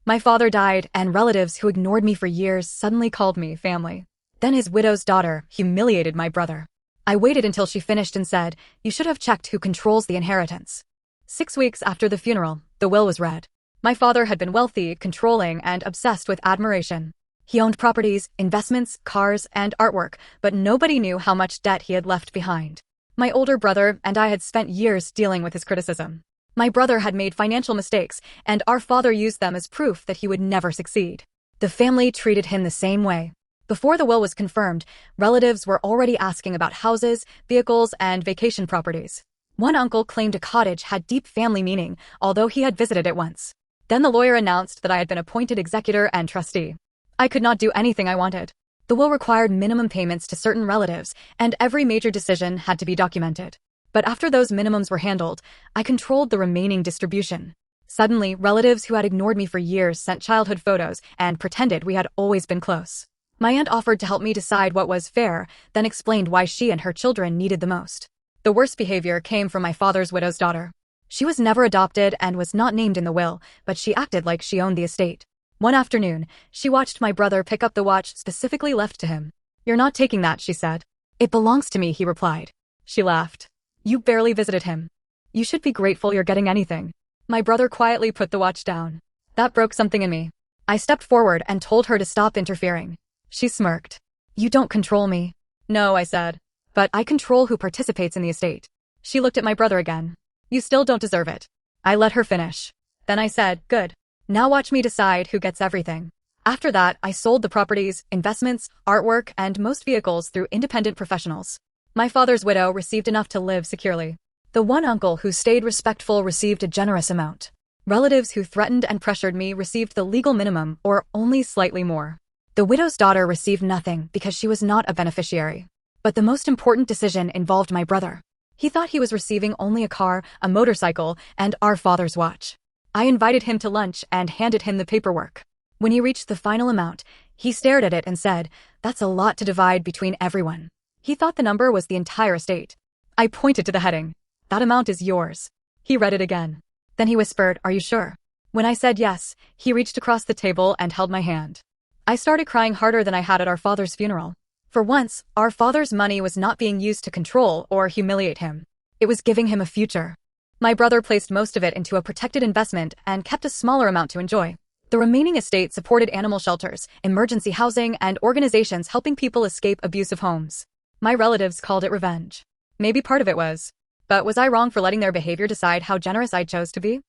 My father died, and relatives who ignored me for years suddenly called me family. Then his widow's daughter humiliated my brother. I waited until she finished and said, "You should have checked who controls the inheritance." 6 weeks after the funeral, the will was read. My father had been wealthy, controlling, and obsessed with admiration. He owned properties, investments, cars, and artwork, but nobody knew how much debt he had left behind. My older brother and I had spent years dealing with his criticism. My brother had made financial mistakes, and our father used them as proof that he would never succeed. The family treated him the same way. Before the will was confirmed, relatives were already asking about houses, vehicles, and vacation properties. One uncle claimed a cottage had deep family meaning, although he had visited it once. Then the lawyer announced that I had been appointed executor and trustee. I could not do anything I wanted. The will required minimum payments to certain relatives, and every major decision had to be documented. But after those minimums were handled, I controlled the remaining distribution. Suddenly, relatives who had ignored me for years sent childhood photos and pretended we had always been close. My aunt offered to help me decide what was fair, then explained why she and her children needed the most. The worst behavior came from my father's widow's daughter. She was never adopted and was not named in the will, but she acted like she owned the estate. One afternoon, she watched my brother pick up the watch specifically left to him. "You're not taking that," she said. "It belongs to me," he replied. She laughed. "You barely visited him. You should be grateful you're getting anything." My brother quietly put the watch down. That broke something in me. I stepped forward and told her to stop interfering. She smirked. "You don't control me." "No," I said. "But I control who participates in the estate." She looked at my brother again. "You still don't deserve it." I let her finish. Then I said, "Good. Now watch me decide who gets everything." After that, I sold the properties, investments, artwork, and most vehicles through independent professionals. My father's widow received enough to live securely. The one uncle who stayed respectful received a generous amount. Relatives who threatened and pressured me received the legal minimum or only slightly more. The widow's daughter received nothing because she was not a beneficiary. But the most important decision involved my brother. He thought he was receiving only a car, a motorcycle, and our father's watch. I invited him to lunch and handed him the paperwork. When he reached the final amount, he stared at it and said, "That's a lot to divide between everyone." He thought the number was the entire estate. I pointed to the heading. "That amount is yours." He read it again. Then he whispered, "Are you sure?" When I said yes, he reached across the table and held my hand. I started crying harder than I had at our father's funeral. For once, our father's money was not being used to control or humiliate him. It was giving him a future. My brother placed most of it into a protected investment and kept a smaller amount to enjoy. The remaining estate supported animal shelters, emergency housing, and organizations helping people escape abusive homes. My relatives called it revenge. Maybe part of it was. But was I wrong for letting their behavior decide how generous I chose to be?